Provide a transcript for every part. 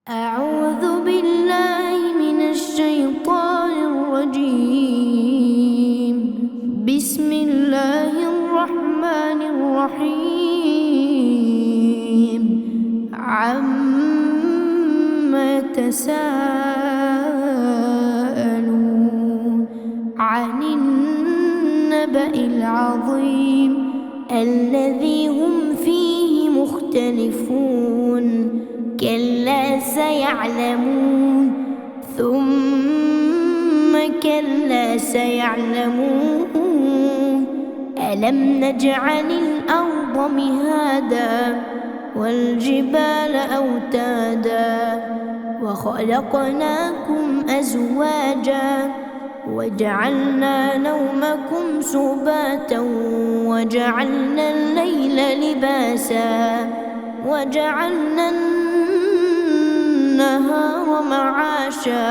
أعوذ بالله من الشيطان الرجيم. بسم الله الرحمن الرحيم. عما يتساءلون عن النبأ العظيم الذي هم فيه مختلفون. كلا سيعلمون ثم كلا سيعلمون. ألم نجعل الأرض مهادا والجبال أوتادا وخلقناكم أزواجا وجعلنا نومكم سباتا وجعلنا الليل لباسا وجعلنا النهار معاشا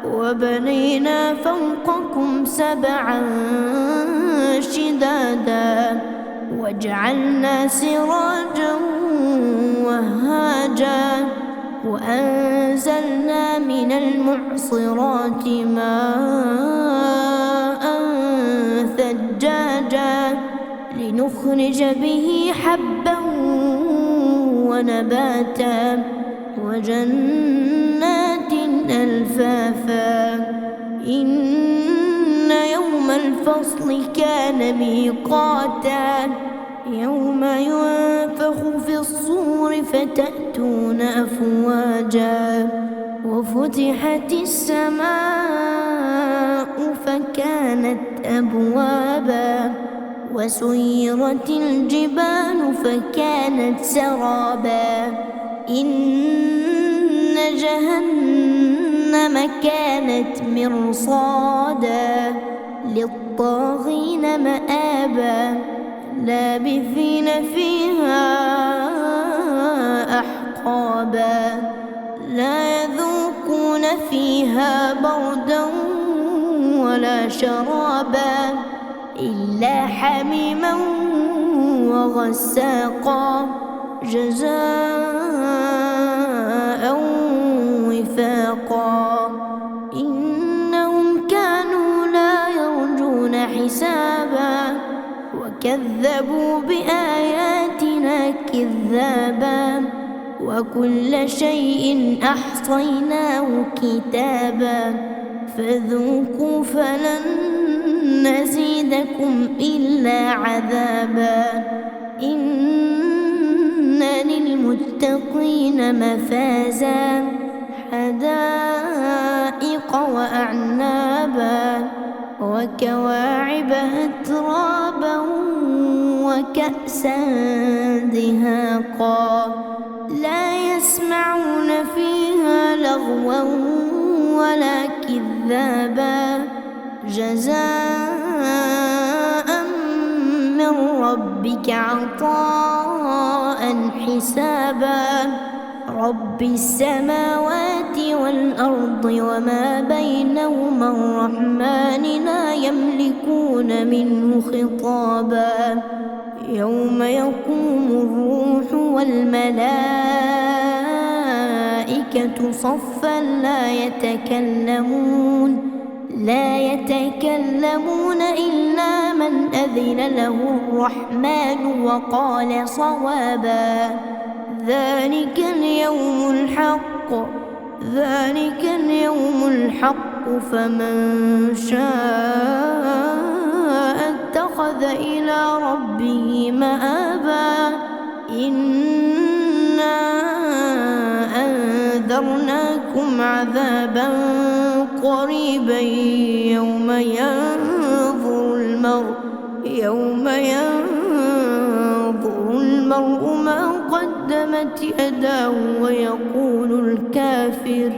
وبنينا فوقكم سبعا شدادا وجعلنا سراجا وهاجا وأنزلنا من المعصرات ماء ثجاجا لنخرج به حبا ونباتا وجنات ألفافا. إن يوم الفصل كان ميقاتا يوم ينفخ في الصور فتأتون أفواجا وفتحت السماء فكانت أبوابا وسيرت الجبال فكانت سرابا. إن جهنم كانت مرصادا للطاغين مآبا لابثين فيها أحقابا لا يذوقون فيها بردا ولا شرابا إلا حميما وغساقا جزاء وفاقا. إنهم كانوا لا يرجون حسابا وكذبوا بآياتنا كذابا وكل شيء أحصيناه كتابا فذوقوا فلن نزيدكم إلا عذابا. إن للمتقين مفازا حدائق وأعنابا وكواعب أترابا وكأسا دهاقا لا يسمعون فيها لغوا ولا كذابا جزاء من ربك عطاء حسابا. رب السماوات والأرض وما بينهما الرحمن لا يملكون منه خطابا. يوم يقوم الروح والملائكة صفا لا يتكلمون إلا من أذن له الرحمن وقال صوابا. ذلك اليوم الحق فمن شاء اتخذ إلى ربه مآبا. إنا أنذرناكم عذابا قريبا يوم ينظر المرء ما قدمت يداه ويقول الكافر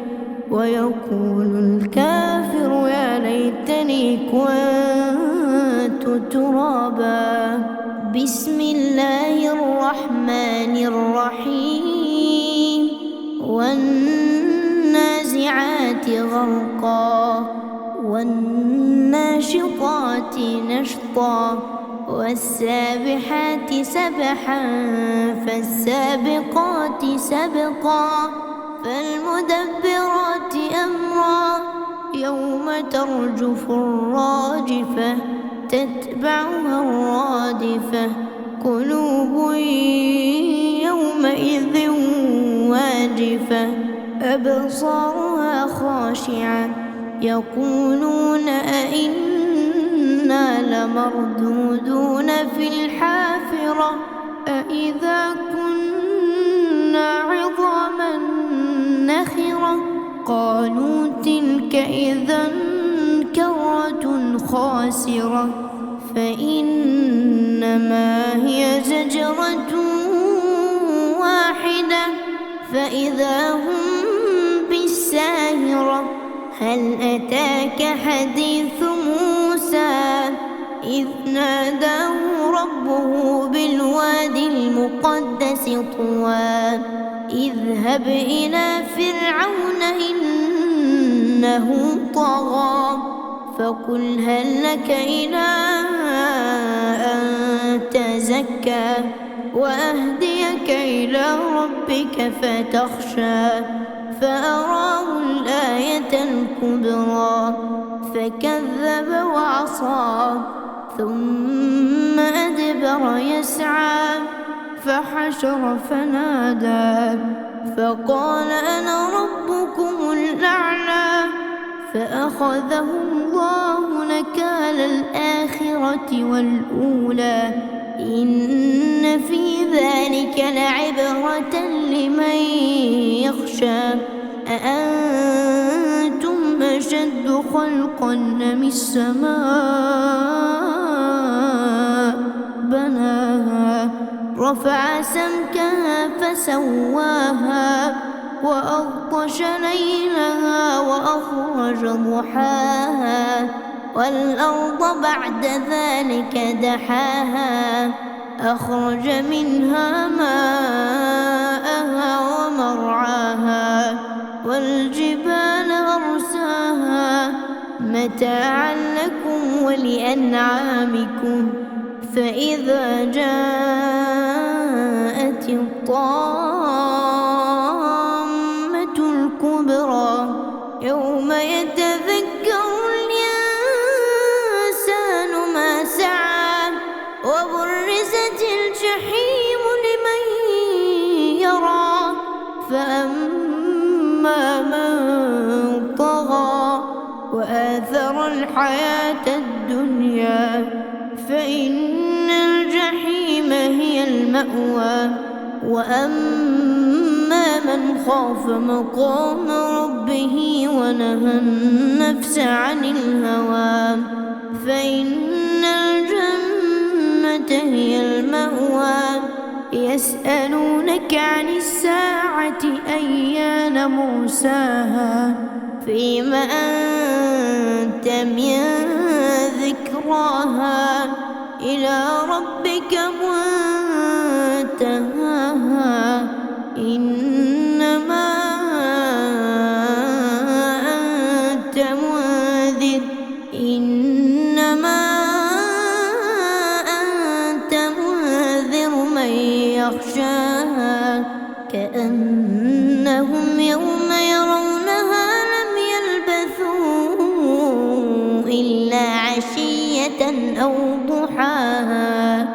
يا ليتني كنت ترابا. بسم الله الرحمن الرحيم. والنازعات غرقا والناشطات نشطا والسابحات سبحا فالسابقات سبقا فالمدبرات أمرا يوم ترجف الراجفة تتبعها الرادفة قلوب يومئذ واجفة أبصارها خاشعة يقولون أئنا لمردودون في الحافرة أئذا كنا عظاما نخرة قالوا تلك إذا كرة خاسرة فإنما هي زجرة واحدة فإذا هم بالساهرة هل أتاك حديث موسى إذ ناداه ربه بالوادي المقدس طوى اذهب إلى فرعون إنه طغى فقل هل لك إلى أن تزكى وأهديك إلى ربك فتخشى فأراه الآية الكبرى فكذب وعصى ثم أدبر يسعى فحشر فنادى فقال أنا ربكم الأعلى فأخذه الله نكال الآخرة والأولى إن في ذلك لعبرة لمن يخشى أأنتم أشد خلقا أم السماء بناها رفع سمكها فسواها وأغطش ليلها وأخرج ضحاها والأرض بعد ذلك دحاها أخرج منها ماءها ومرعاها والجبال أرساها متاعا لكم ولأنعامكم فإذا جاءت الطامة الكبرى يوم يتذكر الإنسان ما سعى وبرزت الجحيم لمن يرى فأما من طغى وآثر الحياة الدنيا فإن الجحيم هي المأوى وأما من خاف مقام ربه ونهى النفس عن الهوى فإن الجنة هي المأوى يسألونك عن الساعة أيان مرساها فيم أنت من ذكراها إلى ربك منتهاها إنما أنت منذر من يخشاها كأنهم يوم يرونها لم يلبثوا إلا عشية أو ضحاها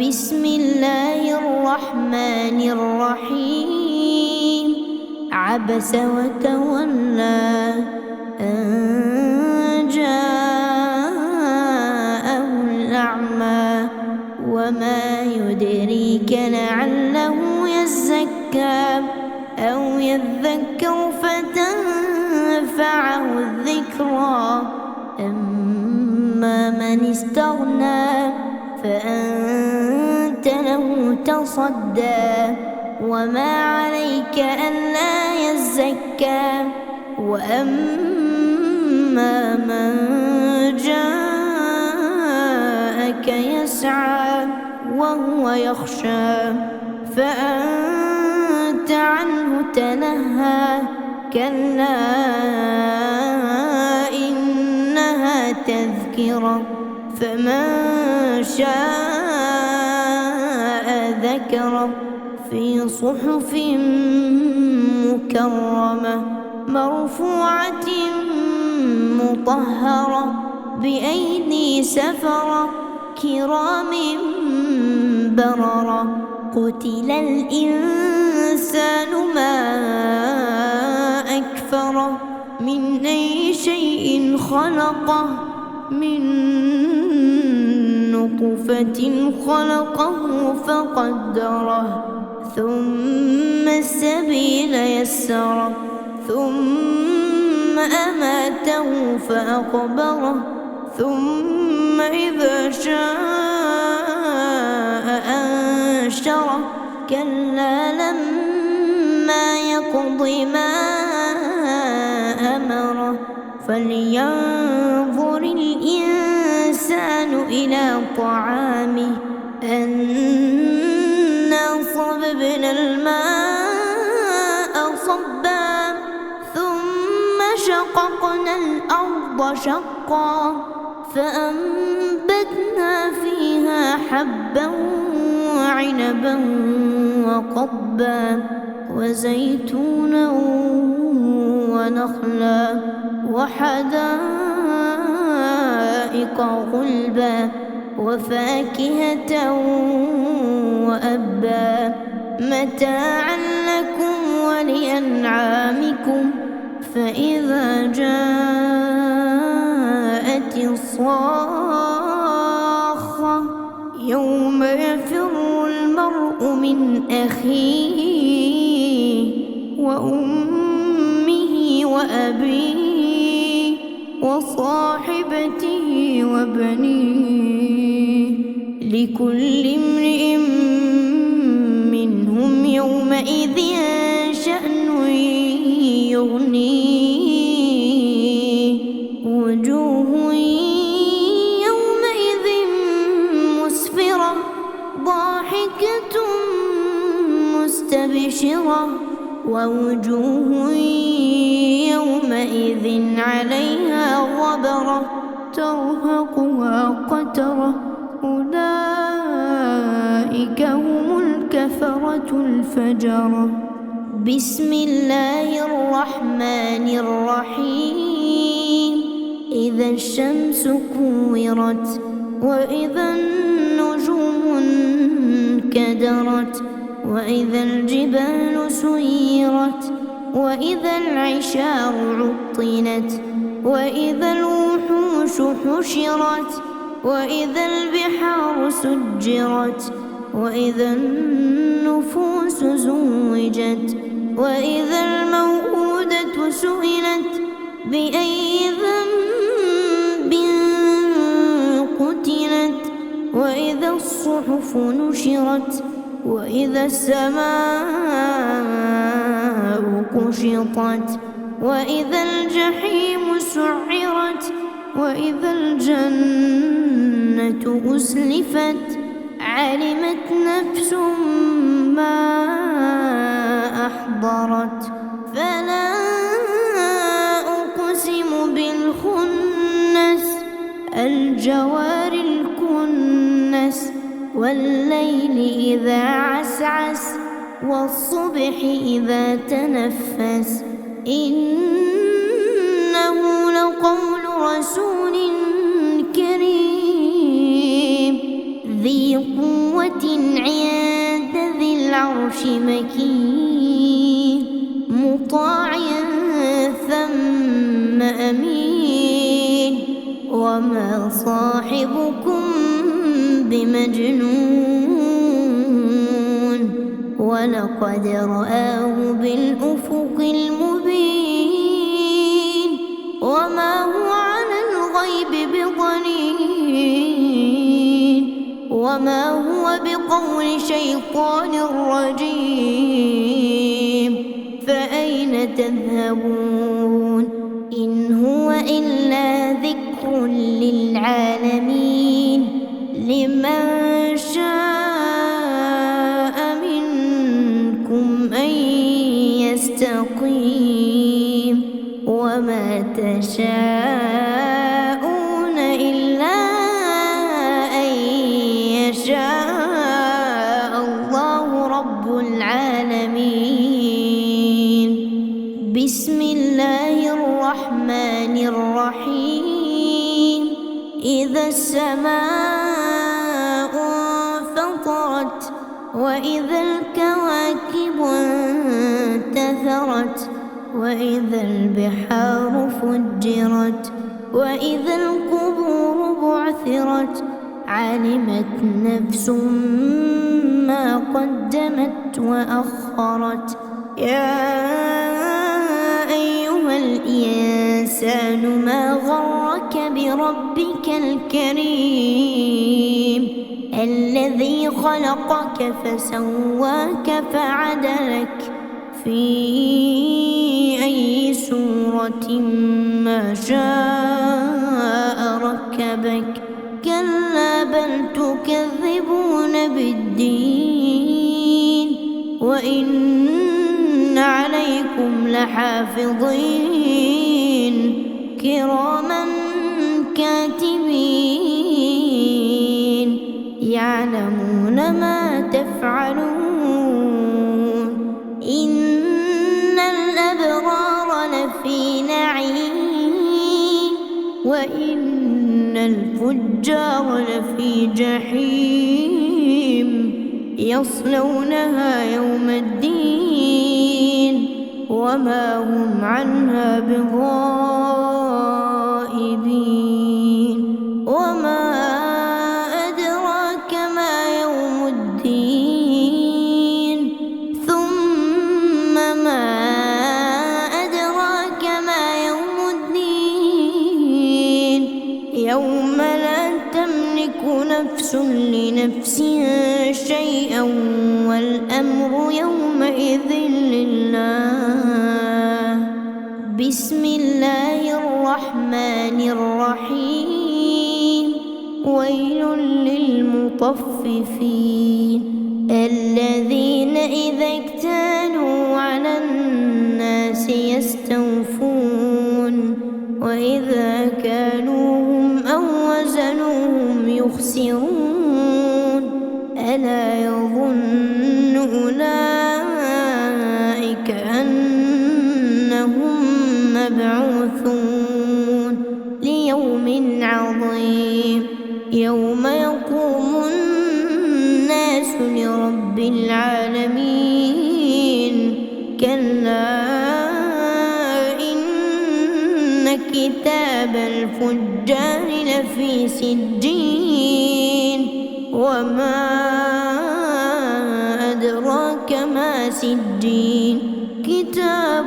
بسم الله الرحمن الرحيم عبس وتولى أن جاءه الأعمى وما يدريك لعله يزكى أو يذكر فتنفعه الذكرى أما من استغنى فأنت له تصدى وما عليك ألا يزكى وأما من جاءك يسعى وهو يخشى فأنت عنه تلهى كلا إنها تذكرة فمن شاء ذكره في صحف مكرمة مرفوعة مطهرة بأيدي سفرة كرام بررة قتل الإنسان ما أكفره من أي شيء خلقه من نطفة خلقه فقدره ثم السبيل يسره ثم أماته فأقبره ثم إذا شاء أنشره كلا لما يقض ما أمره فلينظر الإنسان إلى طعامه أنا صببنا الماء صبا ثم شققنا الأرض شقا فأنبتنا فيها حبا وعنبا وقضبا وزيتونا ونخلا وحدائق غلبا وفاكهة وأبا متاعا لكم ولأنعامكم فإذا جاءت الصاخة يوم يفر المرء من أخيه وأمه وأبيه وصاحبته وبنيه لكل امرئ منهم يومئذ شأن يغنيه وجوه يومئذ مسفرة ضاحكة مستبشرة ووجوه يومئذ عليها غبرة ترهقها قترة أولئك هم الكفرة الفجرة بسم الله الرحمن الرحيم إذا الشمس كورت وإذا النجوم انكدرت وإذا الجبال سيرت وإذا العشار عطلت وإذا الوحوش حشرت وإذا البحار سجرت وإذا النفوس زوجت وإذا الموءودة سئلت بأي ذنب قتلت وإذا الصحف نشرت وإذا السماء كشطت وإذا الجحيم سعرت وإذا الجنة أزلفت علمت نفس ما أحضرت فلا أقسم بالخنس الجوار الكنس والليل إذا عسعس والصبح إذا تنفس إنه لقول رسول كريم ذي قوة عند ذي العرش مكين مطاع ثم أمين وما صاحبكم بمجنون ولقد رآه بالأفق المبين وما هو على الغيب بضنين وما هو بقول شيطان رجيم فأين تذهبون إن هو إلا ذكر للعالمين لمن شاء منكم أن يستقيم وما تشاءون إلا أن يشاء الله رب العالمين. بسم الله الرحمن الرحيم إذا السماء انفطرت وإذا الكواكب انتثرت وإذا البحار فجرت وإذا القبور بعثرت علمت نفس ما قدمت وأخرت يا أيها الإنسان ما غرك بربك الكريم الذي خلقك فسواك فعدلك في أي سورة ما شاء ركبك كلا بل تكذبون بالدين وإن عليكم لحافظين كراما كاتبين يعلمون ما تفعلون إن الأبرار لفي نعيم وإن الفجار لفي جحيم يصلونها يوم الدين وما هم عنها بغائبين وما أدراك ما يوم الدين ثم ما أدراك ما يوم الدين يوم لا تملك نفس لنفس شيئا والأمر يومئذ لله بسم الله الرحمن الرحيم ويل للمطففين الذين إذا اكتالوا على الناس يستوفون وإذا كالوهم أو وزنوهم يخسرون ألا يظن أولئك أنهم مبعوثون ليوم عظيم يوم يقوم الناس لرب العالمين كلا إن كتاب الفجار لفي سجين وما أدراك ما سجين كتاب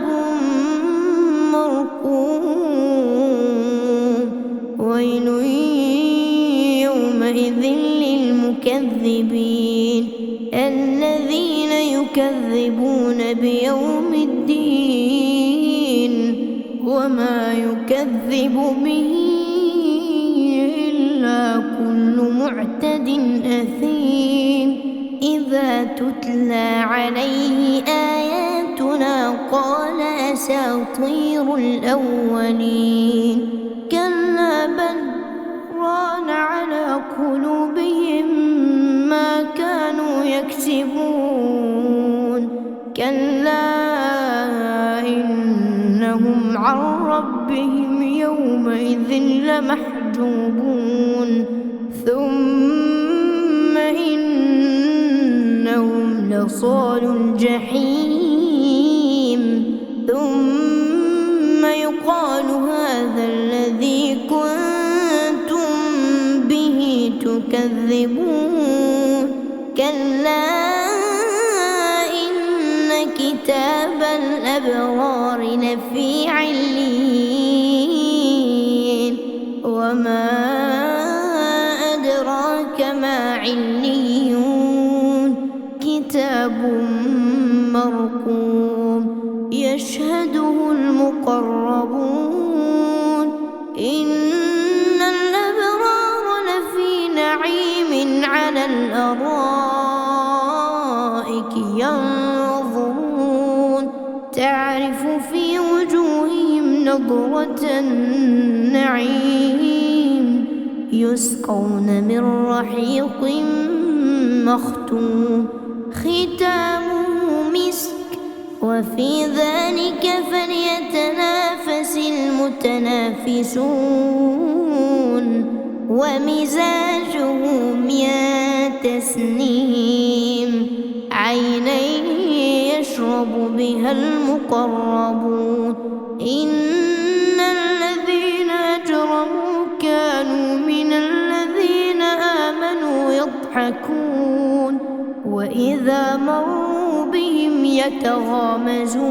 مرقوم ويل يومئذ للمكذبين الذين يكذبون بيوم الدين وما يكذب به إلا كل معتد أثيم إذا تتلى عليه آياتنا قال أساطير الأولين كلا بل ران على قلوبهم ما كانوا يكسبون كلا إنهم عن ربهم يومئذ لمحجوبون ثم إنهم لصالوا الجحيم ثم يقال هذا الذي كنتم به تكذبون كلا إن كتاب الأبرار لفي عليين وما أدراك ما عليون كتاب مرقوم يشهده المقربون إن الأبرار لفي نعيم على الأرائك ينظرون تعرف في وجوههم نضرة النعيم يسقون من رحيق مختوم ختامه مسك وفي ذلك فليتنافس المتنافسون ومزاجه من تسنيم عينا يشرب بها المقربون إن الذين أجرموا كانوا من الذين آمنوا يضحكون وإذا مروا بهم يتغامزون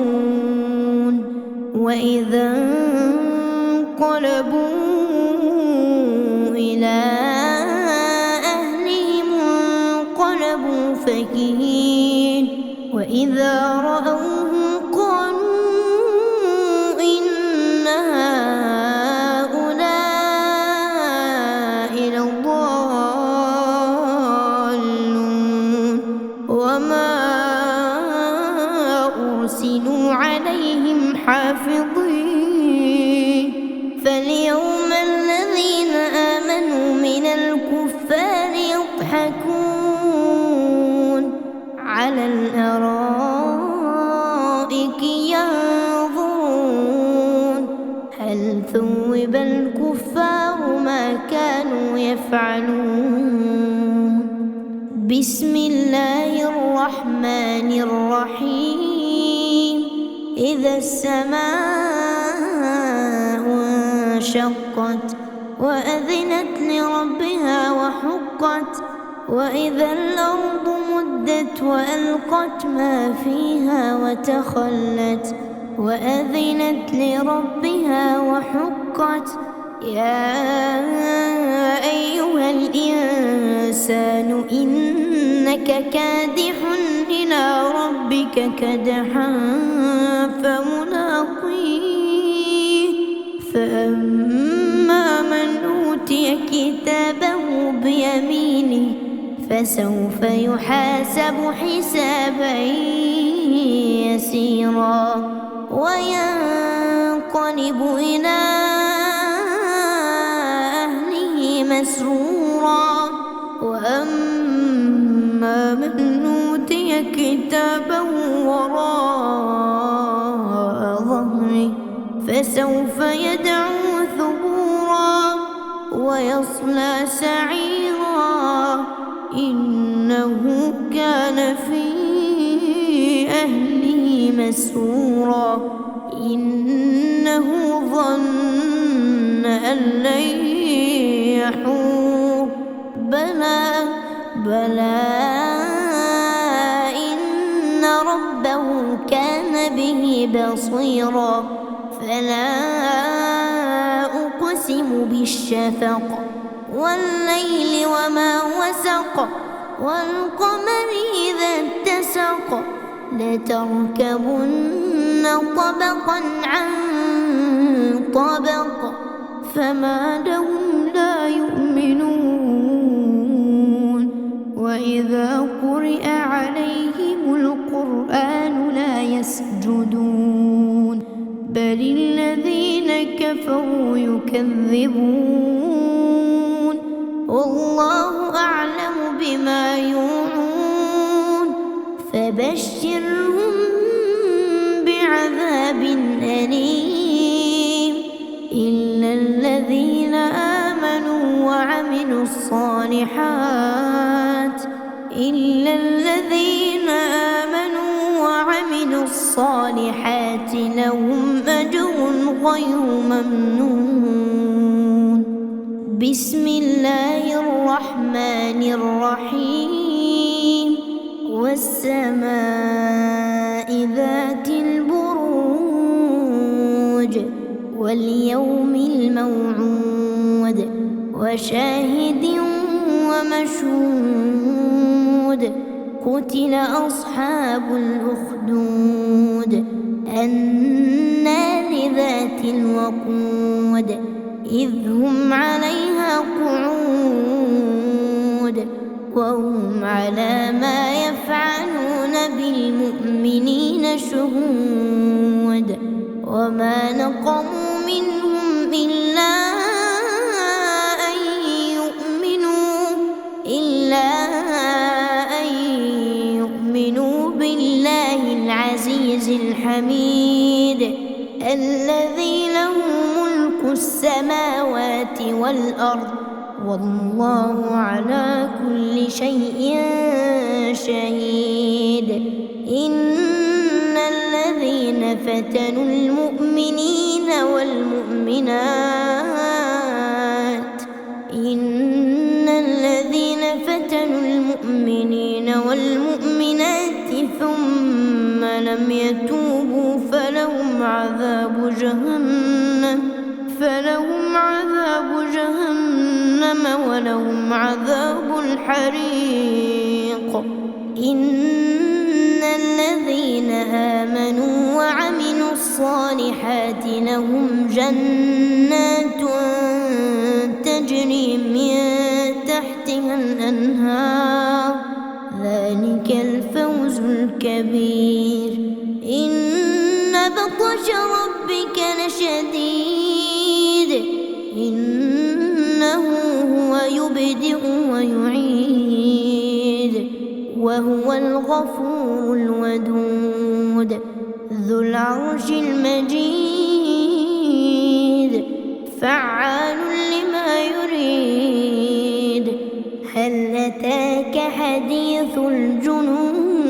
وإذا انقلبوا إلى أهلهم انقلبوا فكهين وإذا رأوهم قالوا إن هؤلاء لضالون وما أرسلوا عليهم حافظين فاليوم الذين آمنوا من الكفار يضحكون على الأرائك ينظرون هل ثوب الكفار ما كانوا يفعلون بسم الله الرحمن الرحيم إذا السماء انشقت وأذنت لربها وحقت وإذا الأرض مدت وألقت ما فيها وتخلت وأذنت لربها وحقت يا أيها الإنسان إنك كادح إلى ربك كدحا فملاقيه فأما من أوتي كتابه بيمينه فسوف يحاسب حسابا يسيرا وينقلب إلى أهله مسرورا وأما من أوتي كتابه وراء ظهره فسوف يدعو ثبورا ويصلى سعيرا إنه كان في أهله مسرورا إنه ظن أن لن يحور بلى إن ربه كان به بصيرا فلا أقسم بالشفق والليل وما وسق والقمر إذا اتسق لتركبن طبقا عن طبق فما لهم لا يؤمنون وإذا قرئ عليهم القرآن لا يسجدون بل الذين كفروا يكذبون والله أعلم بما يوعون فبشرهم بعذاب أليم إلا الذين آمنوا وعملوا الصالحات لهم أجر غير ممنون بسم الله الرحمن الرحيم والسماء ذات البروج واليوم الموعود وشاهد ومشهود قتل أصحاب الأخدود النار ذات الوقود إذ هم عليها قعود وهم على ما يفعلون بالمؤمنين شهود وما نقموا منهم إلا أن يؤمنوا بالله العزيز الحميد الذي له ملك السماوات والأرض والله على كل شيء شهيد. إن الذين فتنوا المؤمنين والمؤمنات ثم لم يتوبوا فلهم عذاب جهنم ولهم عذاب الحريق. إن الذين آمنوا وعملوا الصالحات لهم جنات تجري من تحتها الأنهار ذلك الفوز الكبير. إن بطش ربك لشديد إنه هو يبدئ ويعيد وهو الغفور الودود ذو العرش المجيد فعال لما يريد. هل أتاك حديث الجنود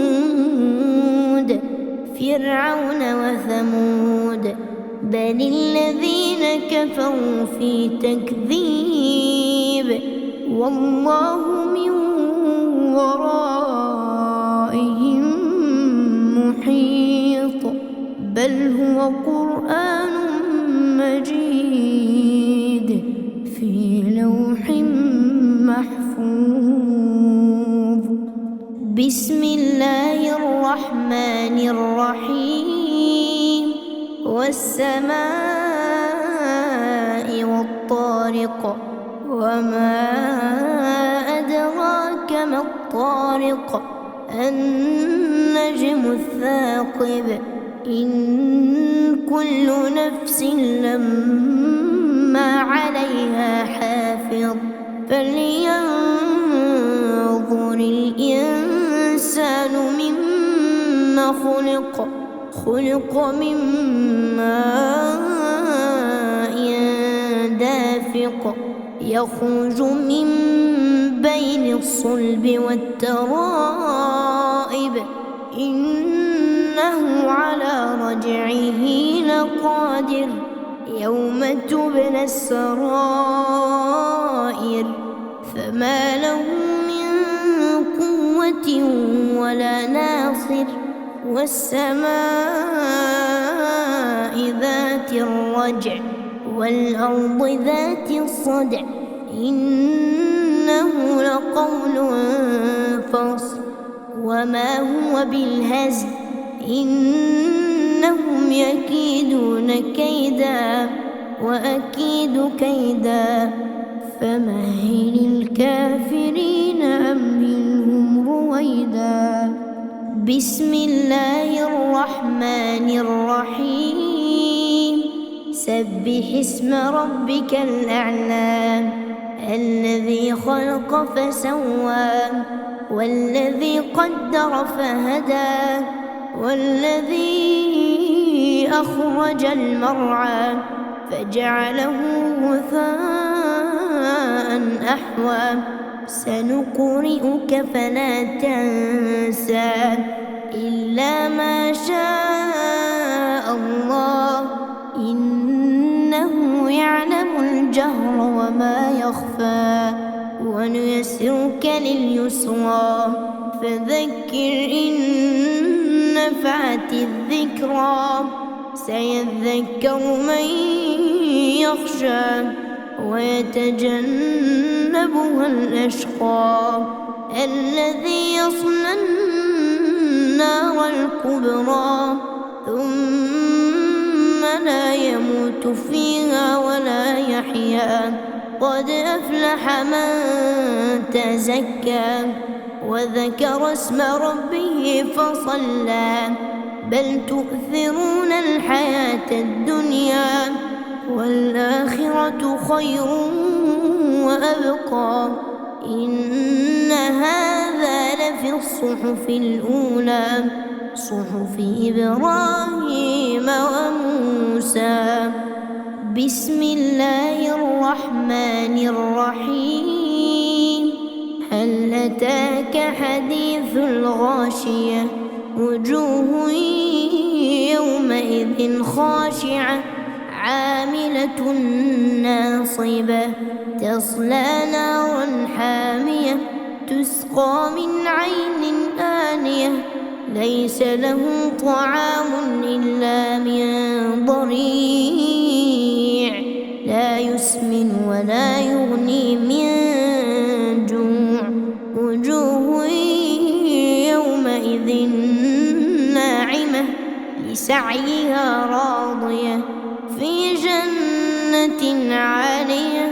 فرعون وثمود بل الذين كفروا في تكذيب والله من ورائهم محيط بل هو قرآن مجيد في لوح محفوظ. بسم الله الرحمن الرحيم والسماء والطارق وما أدراك ما الطارق النجم الثاقب إن كل نفس لما عليها حافظ فلينظر الإنسان مما خلق من ماء دافق يخرج من بين الصلب والترائب إنه على رجعه لقادر يوم تبلى السرائر فما له من قوة ولا ناصر. والسماء ذات الرجع والأرض ذات الصدع إنه لقول فصل وما هو بالهزل إنهم يكيدون كيدا وأكيد كيدا فمهل الكافرين أمهلهم رويدا. بسم الله الرحمن الرحيم سبح اسم ربك الأعلى الذي خلق فسوى والذي قدر فهدى والذي أخرج المرعى فجعله غثاء أحوى سنقرئك فلا تنسى إلا ما شاء الله إنه يعلم الجهر وما يخفى ونيسرك لليسرى فذكر إن نفعت الذكرى سيذكر من يخشى ويتجنبها الأشقى الذي يصلى النار الكبرى ثم لا يموت فيها ولا يحيا قد أفلح من تزكى وذكر اسم ربه فصلى بل تؤثرون الحياة الدنيا والآخرة خير وأبقى إن هذا لفي الصحف الأولى صحف إبراهيم وموسى. بسم الله الرحمن الرحيم. هل أتاك حديث الغاشية؟ وجوه يومئذ خاشعة عاملة ناصبة تصلى نارا حامية تسقى من عين آنية ليس لهم طعام إلا من ضريع لا يسمن ولا يغني من جوع. وجوه يومئذ ناعمة لسعيها راضية في جنة عالية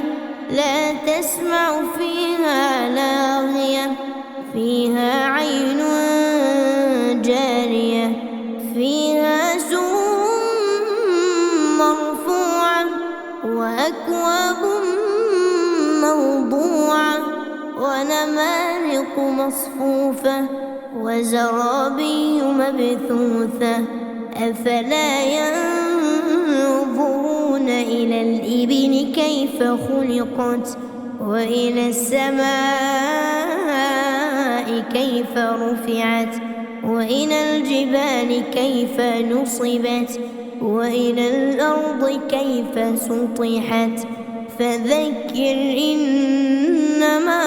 لا تسمع فيها لاغية فيها عين جارية فيها سرر مرفوعة وأكواب موضوعة ونمارق مصفوفة وزرابي مبثوثة. أفلا ينظرون إلى الإبل كيف خلقت وإلى السماء كيف رفعت وإلى الجبال كيف نصبت وإلى الأرض كيف سطحت. فذكر إنما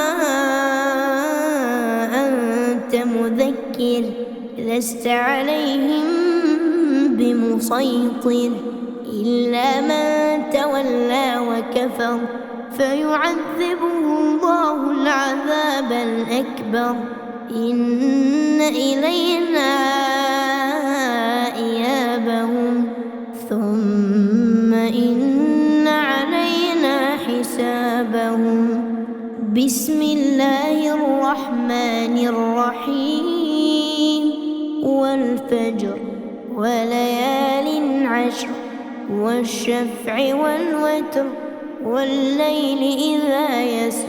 أنت مذكر لست عليهم بمسيطر إلا من تولى وكفر فيعذبه الله العذاب الأكبر. إن إلينا إيابهم ثم إن علينا حسابهم. بسم الله الرحمن الرحيم. والفجر وليال عشر والشفع والوتر والليل إذا يسر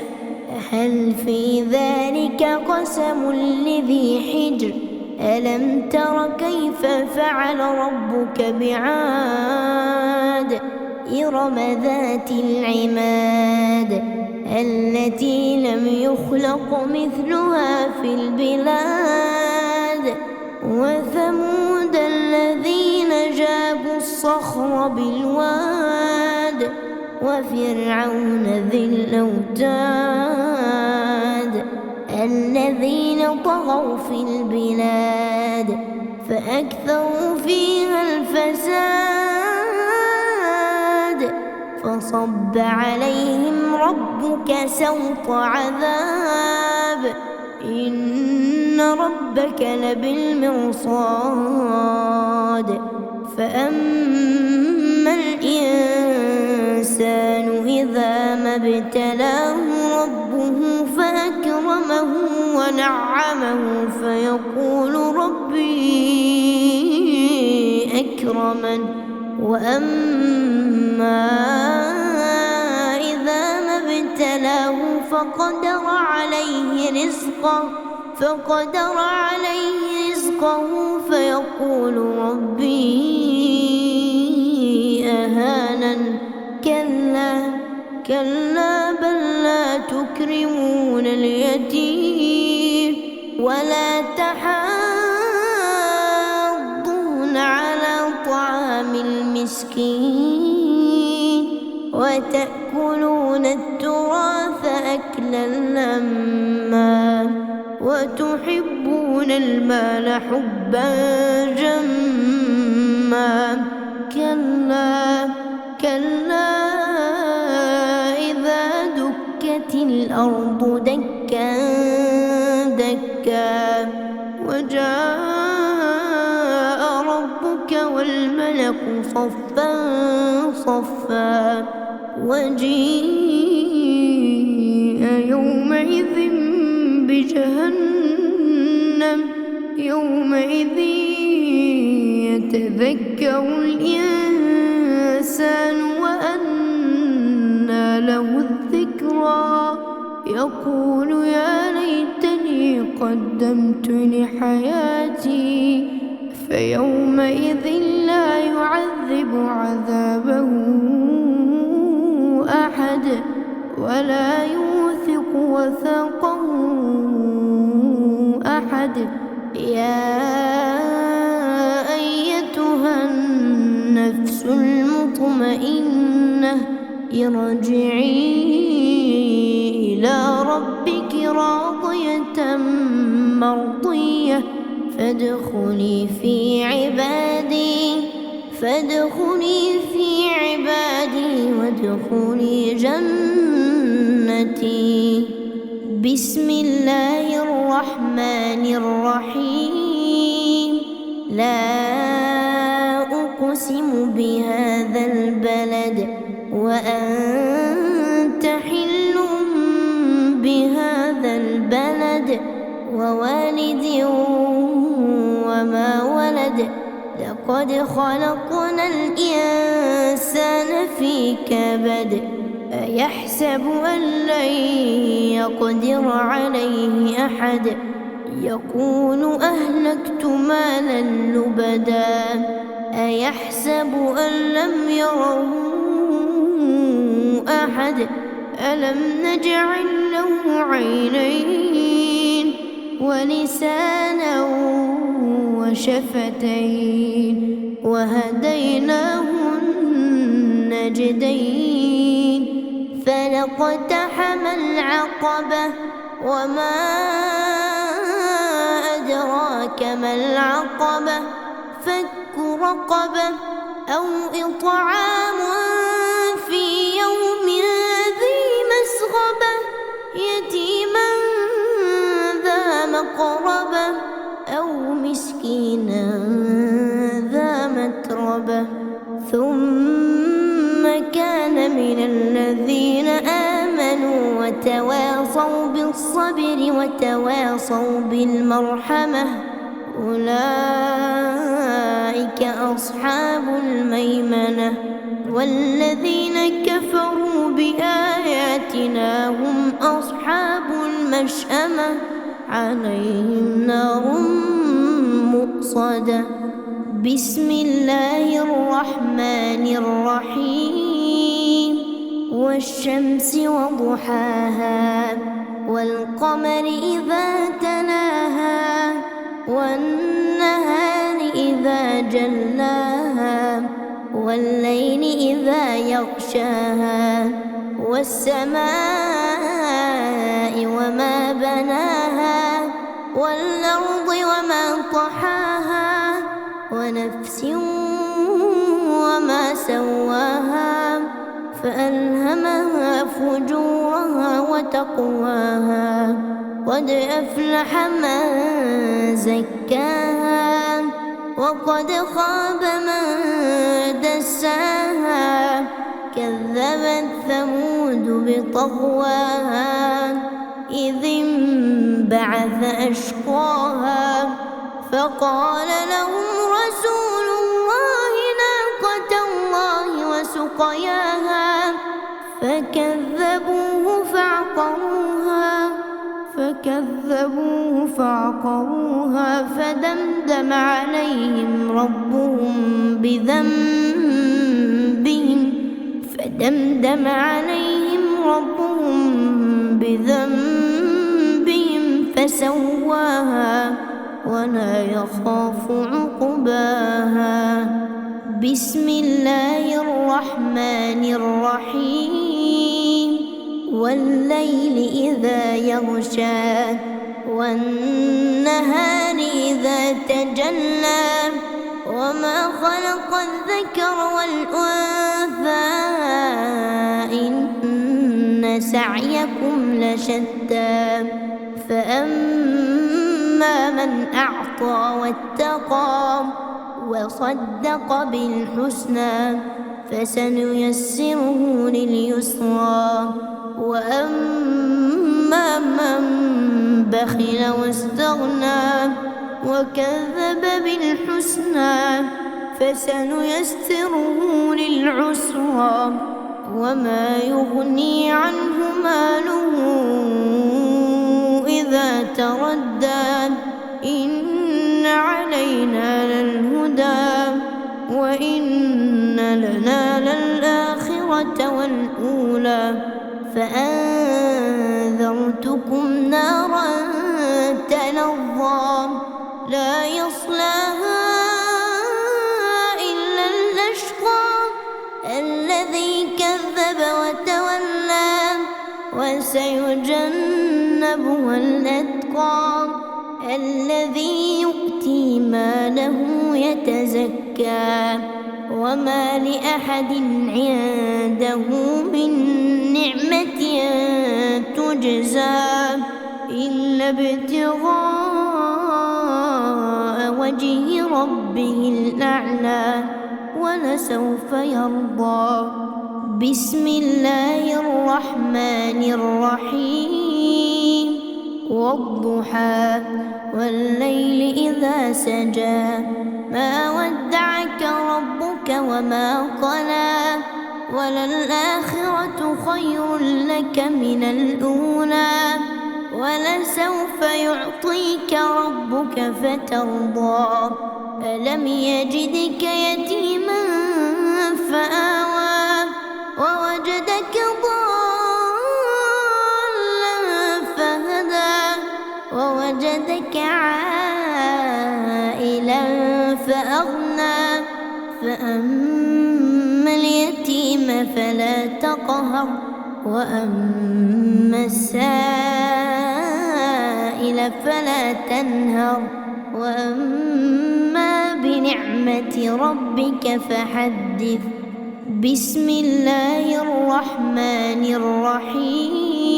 هل في ذلك قسم لذي حجر؟ ألم تر كيف فعل ربك بعاد؟ إرم ذات العماد التي لم يخلق مثلها في البلاد. وثمود الذين جابوا الصخر بالواد وفرعون ذي الأوتاد الذين طغوا في البلاد فأكثروا فيها الفساد فصب عليهم ربك سوط عذاب إن ربك لبالمرصاد. فأما الإنسان إذا ما ابتلاه ربه فأكرمه ونعمه فيقول ربي أكرمن. وأما إذا ما ابتلاه فقدر عليه رزقه فيقول ربي أهانن. كلا بل لا تكرمون اليتيم ولا تحاضون على طعام المسكين وتأكلون التراث أكلا لما وتحبون المال حبا جما. كلا إذا دكت الأرض دكا دكا وجاء ربك والملك صفا صفا وجيء يومئذ بجهنم يومئذ يتذكر الإنسان وأنى له الذكرى يقول يا ليتني قدمت لحياتي فيومئذ لا يعذب عذابه أحد ولا يوثق وثاقه أحد. يا أيتها النفس المطمئنة ارجعي إلى ربك راضية مرضية فادخلي في عبادي وادخلي جنتي. بسم الله الرحمن الرحيم. لا أقسم بهذا البلد وأنت حل بهذا البلد ووالد وما ولد. لقد خلقنا الإنسان في كبد. أيحسب أن لن يقدر عليه أحد. يقول أهلكت مالا لبدا. أيحسب أن لم يره أحد. ألم نجعل له عينين ولسانا وشفتين وهديناه النجدين. فلاقتحم العقبة وما أدراك ما العقبة. فك رقبة أو إطعام في يوم ذي مسغبة يتيما ذا مقربة أو مسكينا ذا متربة. ثم كان من الذين آمنوا وتواصوا بالصبر وتواصوا بالمرحمة أولئك أصحاب الميمنة. والذين كفروا بآياتنا هم أصحاب المشأمة عليهم نار مؤصدة. بسم الله الرحمن الرحيم. والشمس وضحاها والقمر إذا تلاها والنهار إذا جلاها والليل إذا يغشاها والسماء وما بناها والأرض وما طحاها ونفس وما سواها فألهمها فجورها وتقواها. قد أفلح من زكاها وقد خاب من دساها. كذبت ثمود بطغواها إذ انبعث أشقاها فقال لهم رسول الله ناقة الله وسقياها فكذبوه فعقروها فدمدم عليهم ربهم بذنبهم فسواها ولا يخاف عقباها. بسم الله الرحمن الرحيم. والليل إذا يغشى والنهار إذا تجلى وما خلق الذكر والأنثى إن سعيكم لشتى. فأما من أعطى واتقى وصدق بالحسنى فسنيسره لليسرى. وأما من بخل واستغنى وكذب بالحسنى فسنيسره للعسرى. وما يغني عنه ماله إذا تردى. إن علينا للهدى الهدى وإن لنا للآخرة والأولى فأنذرتكم نارا تلظى لا يصلاها إلا الأشقى الذي كذب وتولى وسيجنبها الأتقى الذي يؤتي ماله يتزكى وما لأحد عنده من نعمة تجزى إلا ابتغاء وجه ربه الأعلى ولسوف يرضى بسم الله الرحمن الرحيم والضحى والليل إذا سجى ما ودعك ربك وما قلى وللآخرة خير لك من الأولى ولسوف يعطيك ربك فترضى ألم يجدك يتيما فآوى ووجدك ضالا فهدى ووجدك عائلا فأغنى فأما اليتيم فلا تقهر وأما السائل فلا تنهر وأما بنعمة ربك فحدث بسم الله الرحمن الرحيم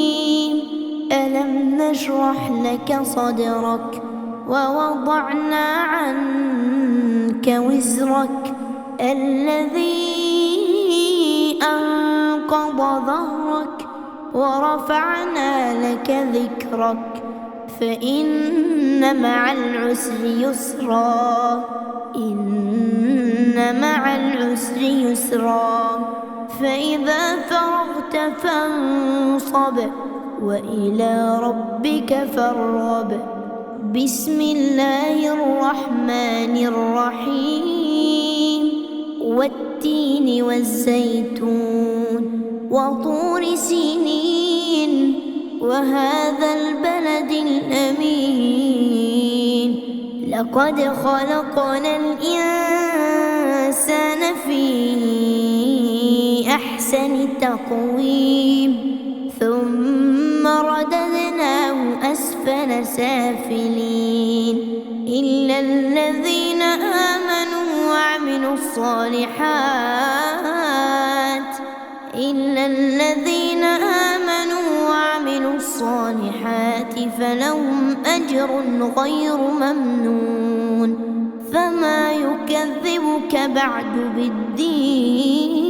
ألم نشرح لك صدرك ووضعنا عنك وزرك الذي أنقض ظهرك ورفعنا لك ذكرك فإن مع العسر يسرا إن مع العسر يسرا فإذا فرغت فانصب وإلى ربك فارغب بسم الله الرحمن الرحيم والتين والزيتون وطور سينين وهذا البلد الأمين لقد خلقنا الإنسان في أحسن تقويم ثم رددناه أسفل سافلين إلا الذين آمنوا وعملوا الصالحات فلهم أجر غير ممنون فما يكذبك بعد بالدين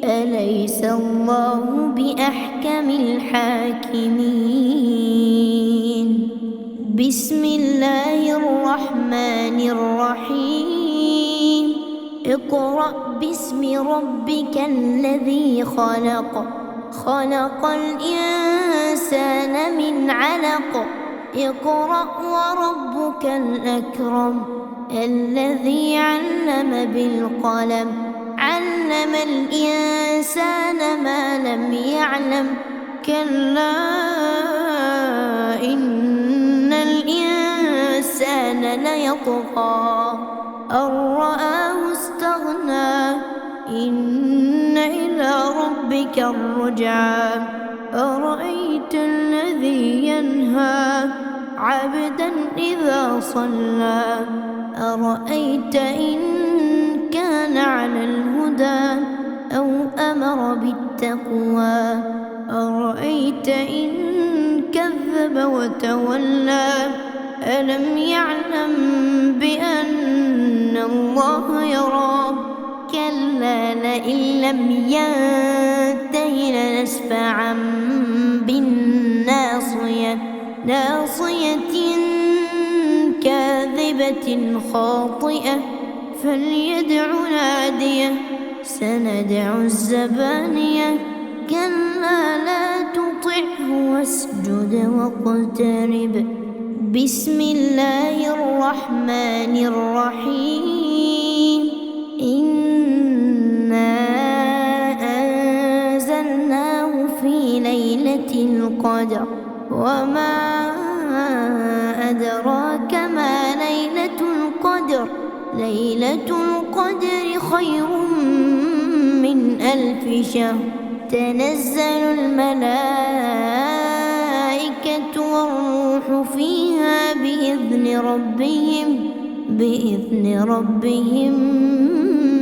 أليس الله بأحكم الحاكمين بسم الله الرحمن الرحيم اقرأ باسم ربك الذي خلق الإنسان من علق اقرأ وربك الأكرم الذي علم بالقلم علم الإنسان ما لم يعلم كلا إن الإنسان ليطغى أن رآه استغنى إن إلى ربك الرجعى أرأيت الذي ينهى عبدا إذا صلى أرأيت إن كان على الهدى أو أمر بالتقوى أرأيت إن كذب وتولى ألم يعلم بأن الله يرى كلا لئن لم ينته لنسفعا بالناصية ناصية كاذبة خاطئة فليدع ناديه سندع الزبانية كلا لا تطعه واسجد واقترب بسم الله الرحمن الرحيم إنا أنزلناه في ليلة القدر وما أدراك ما ليلة القدر ليلة القدر خير من 1000 شهر تنزل الملائكة والروح فيها بإذن ربهم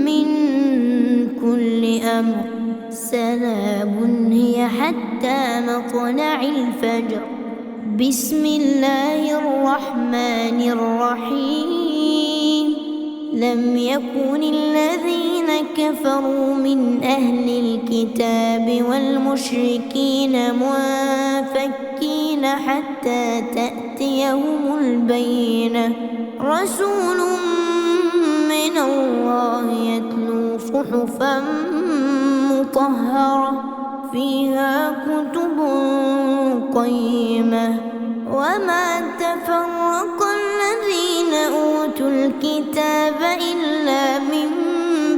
من كل أمر سلام هي حتى مطلع الفجر بسم الله الرحمن الرحيم لم يكن الذين كفروا من أهل الكتاب والمشركين منفكين حتى تأتيهم البينة رسول من الله يتلو صحفا مطهرة فيها كتب قيمة وما تفرق الذين أوتوا الكتاب إلا من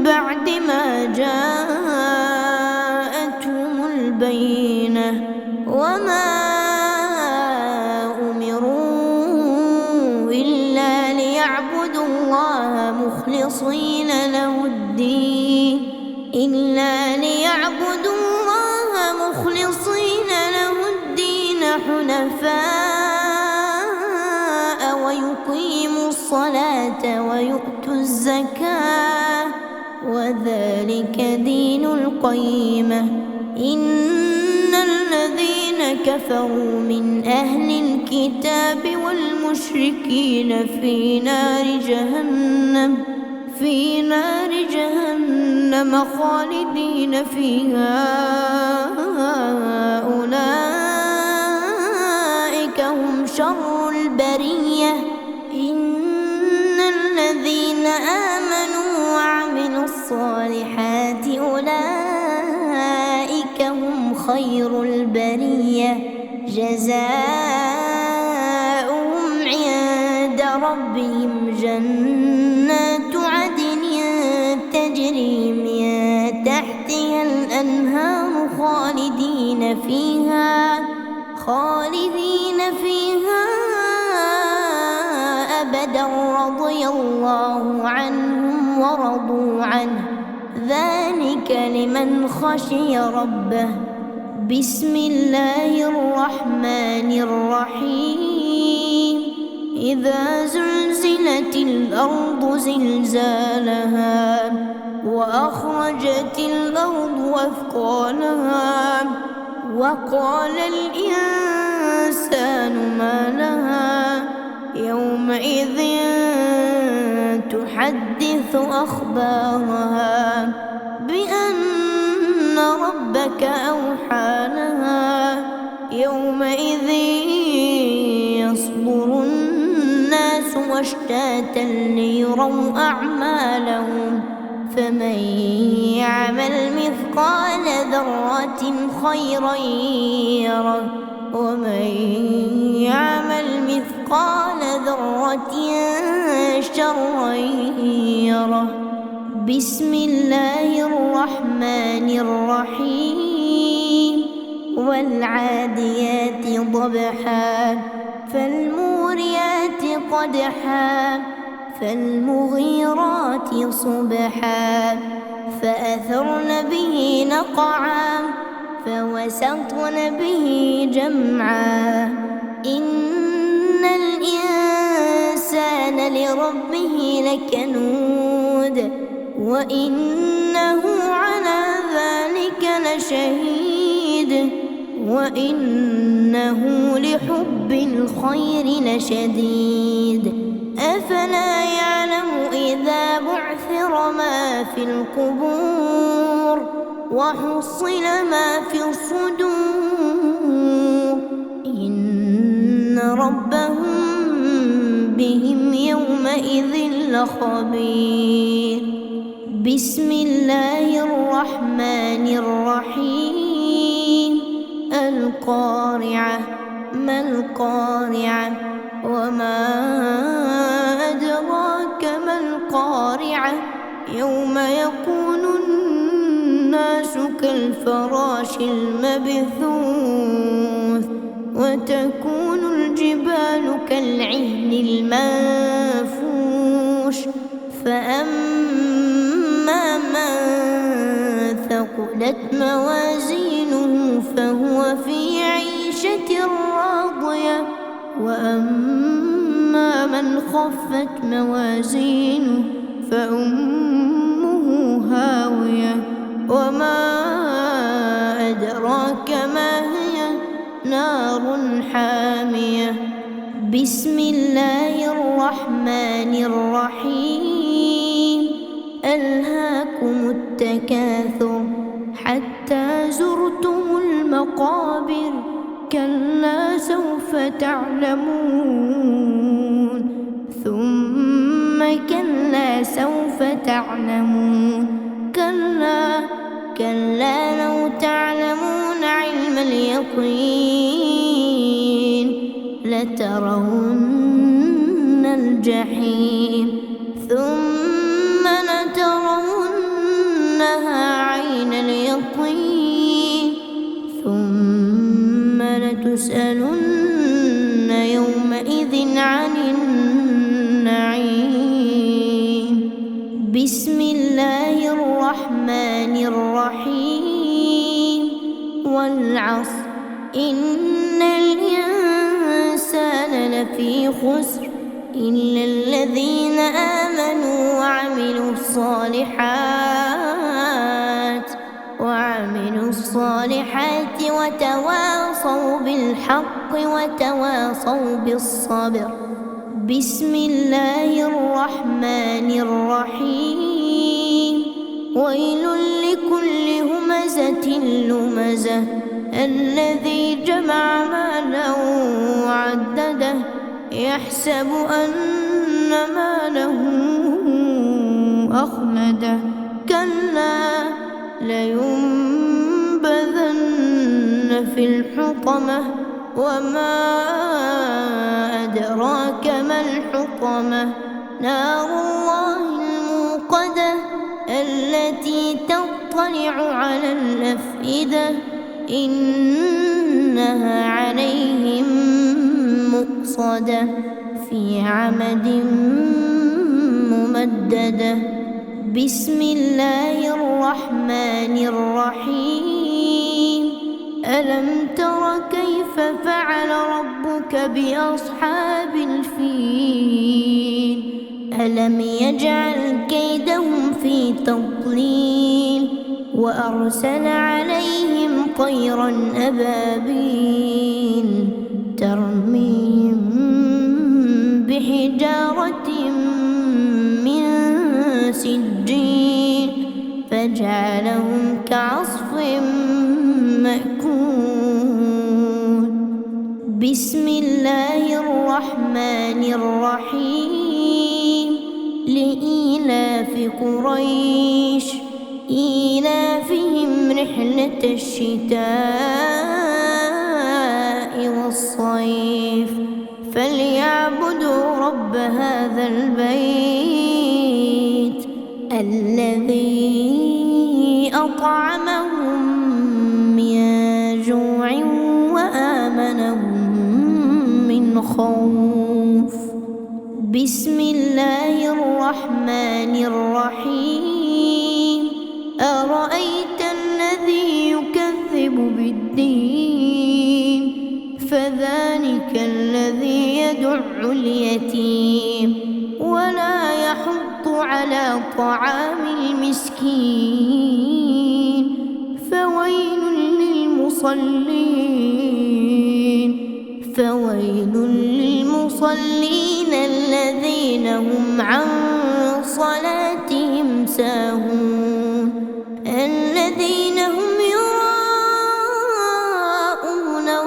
بعد ما جاءتهم البينة وما أمروا إلا ليعبدوا الله مخلصين له الدين حنفاء ويقيموا الصلاة ويؤتوا الزكاة وذلك دين القيمة إن الذين كفروا من أهل الكتاب والمشركين في نار جهنم خالدين فيها أولئك هم شر البرية إن الذين آمنوا وعملوا الصالحات أولئك هم خير البرية جزاؤهم عند ربهم جنات عدن تجري من تحتها الأنهار خالدين فيها أبدا رضي الله عنهم ورضوا عنه ذلك لمن خشي ربه بسم الله الرحمن الرحيم إذا زلزلت الأرض زلزالها وأخرجت الأرض أثقالها وقال الإنسان ما لها يومئذ تحدث أخبارها بأن ربك أوحى لها يومئذ يصدر الناس أشتاتا ليروا أعمالهم فمن يعمل مثقال ذرة خيرا يره ومن يعمل مثقال ذرة شرا يره بسم الله الرحمن الرحيم والعاديات ضبحا فالموريات قدحا فالمغيرات صبحا فأثرن به نقعا فوسطن به جمعا إن الإنسان لربه لكنود وإنه على ذلك لشهيد وإنه لحب الخير لشديد أفلا يعلم إذا بعثر ما في القبور وحصل ما في الصدور إن ربهم بهم يومئذ لخبير بسم الله الرحمن الرحيم القارعة ما القارعة وما أدراك ما القارعة يوم يكون الناس كالفراش المبثوث وتكون الجبال كالعهن المنفوش فأما من ثقلت موازينه فهو في عيشة راضية وأما من خفت موازينه فأمه هاوية وما أدراك ما هي نار حامية بسم الله الرحمن الرحيم ألهاكم التكاثر حتى زرتم المقابر كلا سوف تعلمون ثم كلا سوف تعلمون كلا لو تعلمون علم اليقين لترون الجحيم ثم لترونها عين اليقين ثم لتسألن يومئذ عن النعيم بسم الله الرحمن الرحيم والعصر إن الإنسان لفي خسر إلا الذين آمنوا وعملوا الصالحات وتواصوا بالحق وتواصوا بالصبر بسم الله الرحمن الرحيم ويل لكل همزة لمزة الذي جمع مالا وعدده يحسب أن ماله أخلده كلا لينبذن في الحطمة وما أدراك ما الحطمة نار الله الموقدة التي تطلع على الأفئدة إنها عليهم مؤصدة في عمد ممددة بسم الله الرحمن الرحيم ألم تر كيف فعل ربك بأصحاب الفيل ألم يجعل كيدهم في تضليل وأرسل عليهم طيرا أبابيل ترميهم بحجارة من سجيل فجعلهم كعصف مأكول بسم الله الرحمن الرحيم لإيلاف قريش إيلافهم رحلة الشتاء والصيف فليعبدوا رب هذا البيت الذي أطعمهم من جوع وآمنهم من خوف بسم الله الرحمن الرحيم أرأيت الذي يكذب بالدين فذلك الذي يدع اليتيم ولا يحض على طعام المسكين فويل للمصلين الذين هم عن صلاتهم ساهون الذين هم يراءون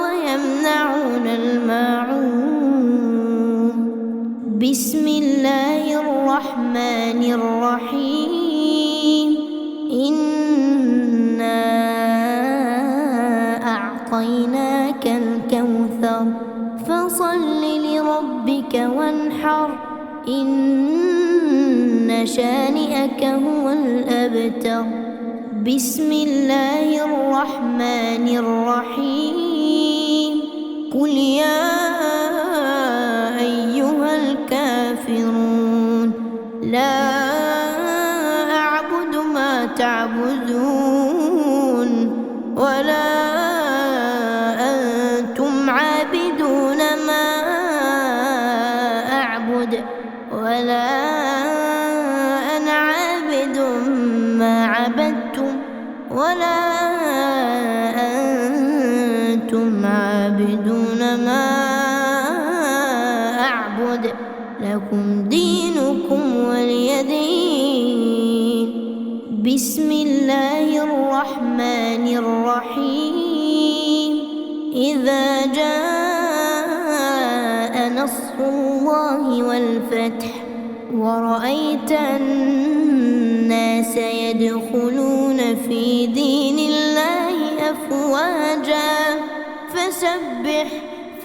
ويمنعون الماعون بسم الله الرحمن الرحيم إنا أعطيناك الكوثر فصل لربك ربك وانحر إن شانئك هو الأبتر. بسم الله الرحمن الرحيم. قل يا أيها الكافرون لا أعبد ما تعبدون ولا أنتم عابدون ما أعبد ولا أنا عابد ما عبدتم ولا أنتم عابدون ما أعبد لكم دينكم ولي دين. بسم الله الرحمن الرحيم. إذا جاء نصر الله والفتح ورأيت الناس يدخلون في دين الله أفواجا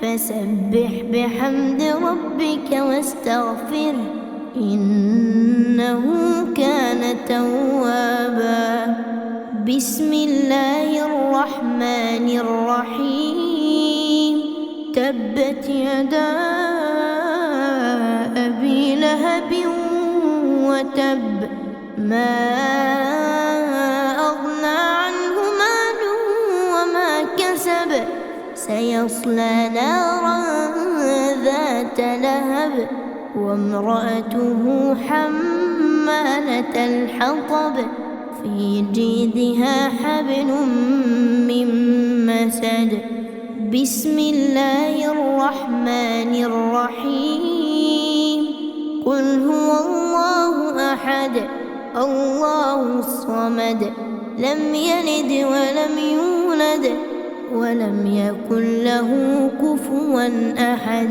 فسبح بحمد ربك واستغفره إنه كان توابا. بسم الله الرحمن الرحيم. تبت يدا أبي لهب وتب ما أغنى عنه ماله وما كسب سيصلى نارا ذات لهب وامرأته حمالة الحطب في جيدها حبل من مسد. بسم الله الرحمن الرحيم. قل هو الله أحد الله الصمد لم يلد ولم يولد ولم يكن له كفوا أحد.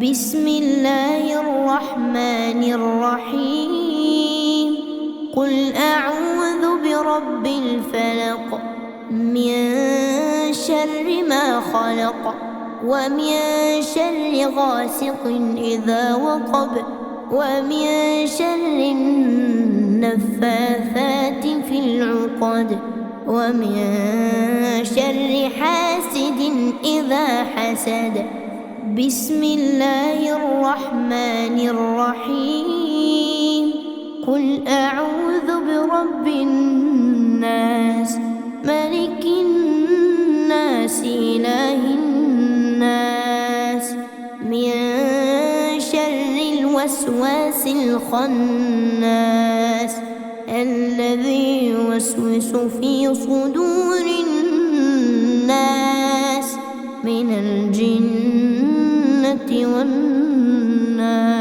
بسم الله الرحمن الرحيم. قل أعوذ برب الفلق من شر ما خلق ومن شر غاسق إذا وقب ومن شر النفاثات في العقد ومن شر حاسد إذا حسد. بسم الله الرحمن الرحيم. قل أعوذ برب الناس ملك الناس إله الناس من شر الوسواس الخناس الذي يوسوس في صدور الناس من الجنة والناس.